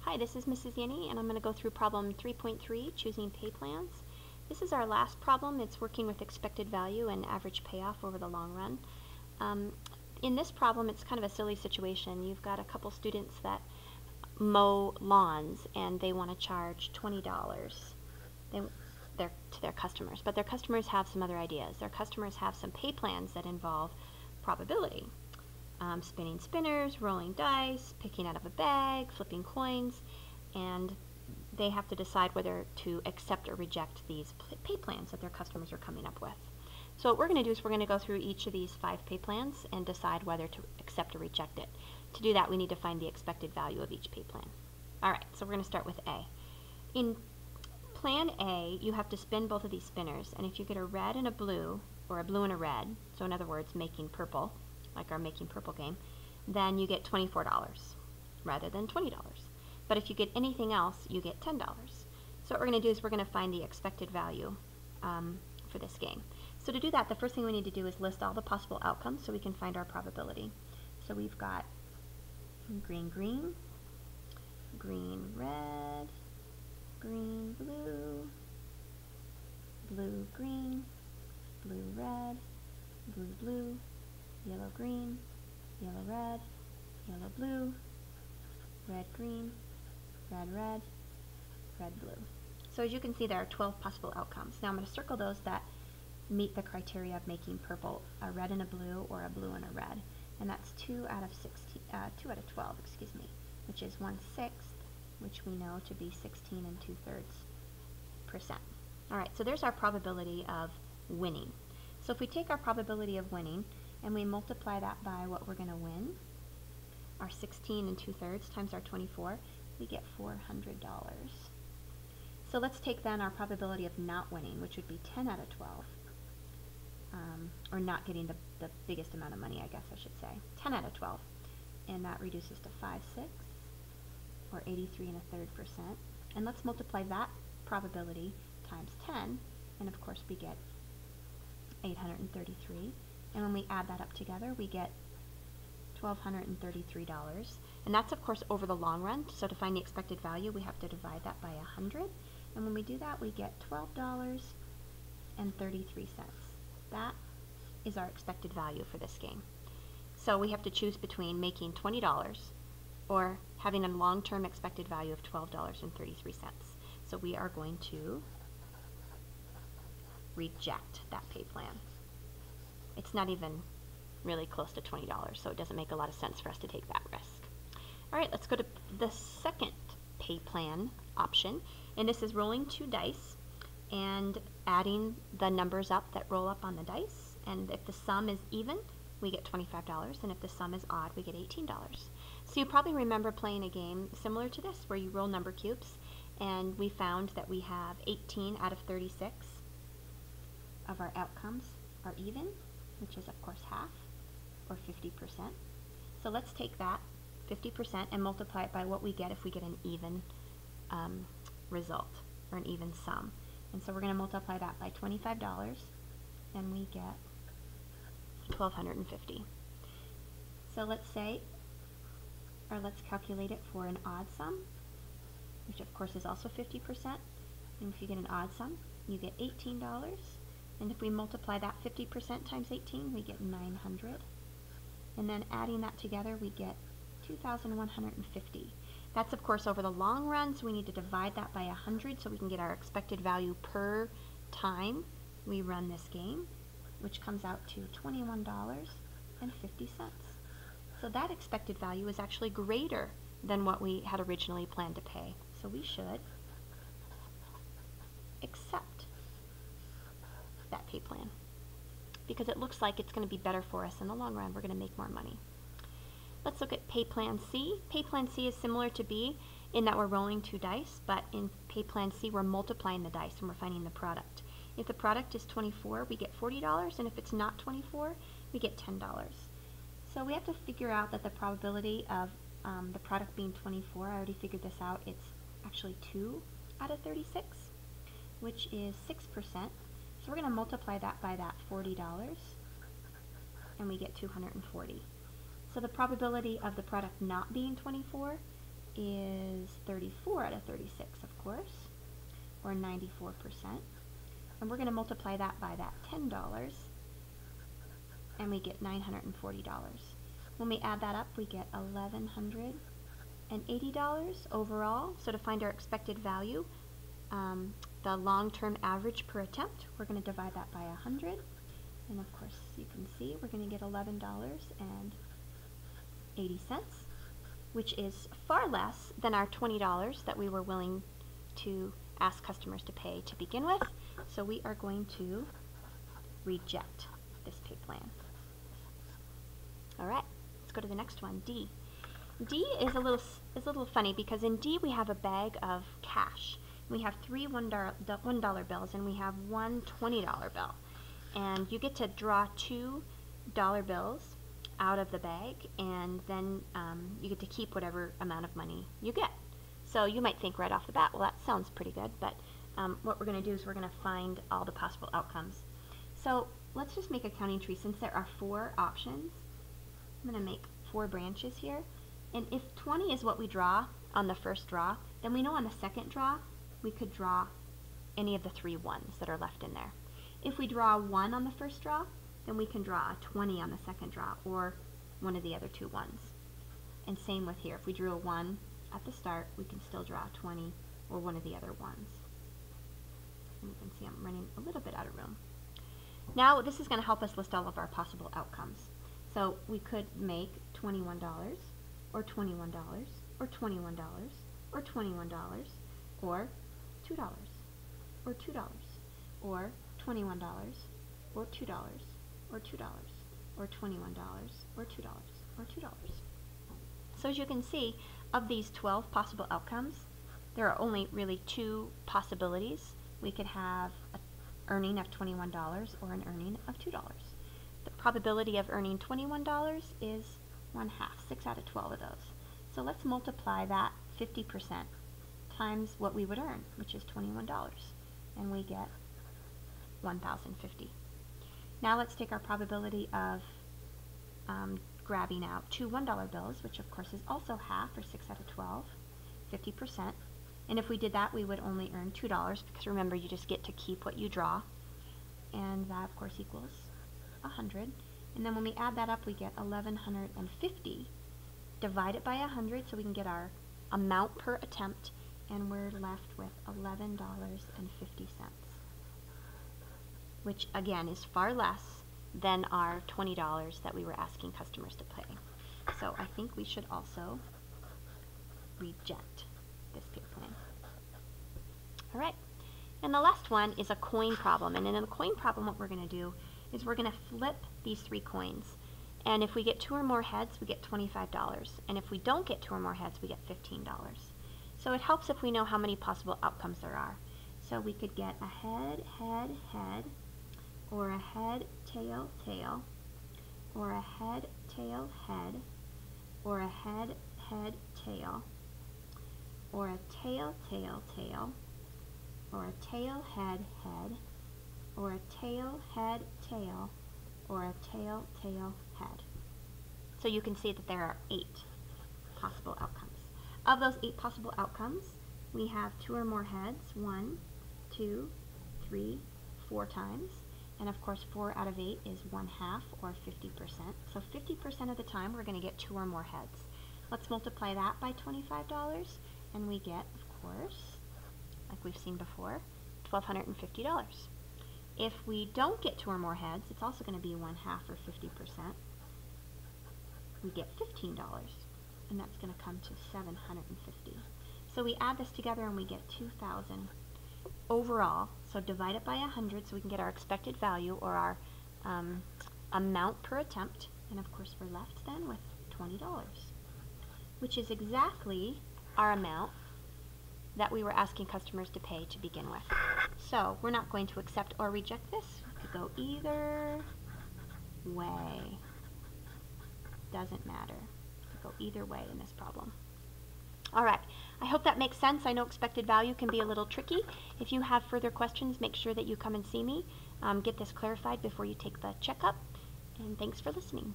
Hi, this is Mrs. Yenny, and I'm going to go through problem 3.3, choosing pay plans. This is our last problem. It's working with expected value and average payoff over the long run. In this problem, it's kind of a silly situation. You've got a couple students that mow lawns, and they want to charge $20 to their customers. But their customers have some other ideas. Their customers have some pay plans that involve probability. Spinning spinners, rolling dice, picking out of a bag, flipping coins, and they have to decide whether to accept or reject these pay plans that their customers are coming up with. So what we're going to do is we're going to go through each of these 5 pay plans and decide whether to accept or reject it. To do that, we need to find the expected value of each pay plan. Alright, so we're going to start with A. In plan A, you have to spin both of these spinners, and if you get a red and a blue, or a blue and a red, so in other words, making purple, like our Making Purple game, then you get $24 rather than $20. But if you get anything else, you get $10. So what we're going to do is we're going to find the expected value for this game. So to do that, the first thing we need to do is list all the possible outcomes so we can find our probability. So we've got green, green, green, red, green, blue, blue, green, blue, red, blue, blue, yellow, green, yellow, red, yellow, blue, red, green, red, red, red, blue. So as you can see, there are 12 possible outcomes. Now I'm going to circle those that meet the criteria of making purple, a red and a blue, or a blue and a red. And that's 2 out of 12, excuse me, which is 1/6, which we know to be 16 2/3%. Alright, so there's our probability of winning. So if we take our probability of winning and we multiply that by what we're going to win, our 16 2/3 times our 24, we get $400. So let's take then our probability of not winning, which would be 10 out of 12, or not getting the biggest amount of money, I guess I should say, 10 out of 12, and that reduces to 5/6, or 83 1/3%, and let's multiply that probability times 10, and of course we get 833, and when we add that up together, we get $1,233, and that's of course over the long run. So to find the expected value, we have to divide that by 100, and when we do that, we get $12.33. That is our expected value for this game. So we have to choose between making $20 or having a long-term expected value of $12.33. So we are going to reject that pay plan. It's not even really close to $20, so it doesn't make a lot of sense for us to take that risk. Alright, let's go to the second pay plan option, and this is rolling 2 dice and adding the numbers up that roll up on the dice, and if the sum is even, we get $25, and if the sum is odd, we get $18. So you probably remember playing a game similar to this where you roll number cubes, and we found that we have 18 out of 36 of our outcomes are even, which is of course half, or 50%. So let's take that 50% and multiply it by what we get if we get an even result, or an even sum. And so we're going to multiply that by $25, and we get $1,250. So let's calculate it for an odd sum, which of course is also 50%. And if you get an odd sum, you get $18. And if we multiply that 50% times 18, we get 900. And then adding that together, we get 2,150. That's of course over the long run, so we need to divide that by 100 so we can get our expected value per time we run this game, which comes out to $21.50. So that expected value is actually greater than what we had originally planned to pay. So we should accept that pay plan, because it looks like it's going to be better for us in the long run. We're going to make more money. Let's look at pay plan C. Pay plan C is similar to B in that we're rolling 2 dice, but in pay plan C we're multiplying the dice and we're finding the product. If the product is 24, we get $40, and if it's not 24, we get $10. So we have to figure out that the probability of the product being 24, I already figured this out, it's actually 2 out of 36, which is 6%. So we're going to multiply that by that $40, and we get 240. So the probability of the product not being 24 is 34 out of 36, of course, or 94%. And we're going to multiply that by that $10, and we get $940. When we add that up, we get $1,180 overall. So to find our expected value, the long-term average per attempt, we're going to divide that by 100. And of course, you can see we're going to get $11.80, which is far less than our $20 that we were willing to ask customers to pay to begin with. So we are going to reject this pay plan. All right, let's go to the next one, D. D is a little funny because in D we have a bag of cash. We have three $1 bills and we have one $20 bill. And you get to draw $2 bills out of the bag, and then you get to keep whatever amount of money you get. So you might think right off the bat, well, that sounds pretty good, but what we're going to do is we're going to find all the possible outcomes. So let's just make a counting tree. Since there are 4 options, I'm going to make 4 branches here. And if 20 is what we draw on the first draw, then we know on the second draw we could draw any of the 3 ones that are left in there. If we draw 1 on the first draw, then we can draw a 20 on the second draw, or one of the other 2 ones. And same with here. If we drew a 1 at the start, we can still draw a 20 or one of the other ones. And you can see I'm running a little bit out of room. Now this is going to help us list all of our possible outcomes. So we could make $21 or $21 or $21 or $21 or $2 or $2 or $21 or $2 or $2 or $21 or $2 or $2. So as you can see, of these 12 possible outcomes, there are only really 2 possibilities. We could have an earning of $21 or an earning of $2. The probability of earning $21 is 1/2, 6 out of 12 of those. So let's multiply that 50% times what we would earn, which is $21, and we get 1,050. Now let's take our probability of grabbing out 2 $1 bills, which of course is also 1/2, or 6 out of 12, 50%. And if we did that, we would only earn $2, because remember, you just get to keep what you draw. And that, of course, equals 100. And then when we add that up, we get 1,150. Divide it by 100 so we can get our amount per attempt, and we're left with $11.50, which again is far less than our $20 that we were asking customers to pay. So I think we should also reject this pay plan. All right, and the last one is a coin problem. And in the coin problem, what we're going to do is we're going to flip these 3 coins. And if we get 2 or more heads, we get $25. And if we don't get 2 or more heads, we get $15. So it helps if we know how many possible outcomes there are. So we could get a head, head, head, or a head, tail, tail, or a head, tail, head, or a head, head, tail, or a tail, tail, tail, or a tail, head, head, or a tail, head, tail, or a tail, tail, head. So you can see that there are 8 possible outcomes. Of those 8 possible outcomes, we have 2 or more heads, 1, 2, 3, 4 times. And of course, 4 out of 8 is 1/2, or 50%. So 50% of the time, we're going to get 2 or more heads. Let's multiply that by $25, and we get, of course, like we've seen before, $1,250. If we don't get 2 or more heads, it's also going to be 1/2, or 50%. We get $15, and that's going to come to $750. So we add this together and we get 2,000 overall. So divide it by 100 so we can get our expected value, or our amount per attempt. And of course, we're left then with $20, which is exactly our amount that we were asking customers to pay to begin with. So we're not going to accept or reject this. We could go either way. Doesn't matter. We could go either way in this problem. All right, I hope that makes sense. I know expected value can be a little tricky. If you have further questions, make sure that you come and see me. Get this clarified before you take the checkup. And thanks for listening.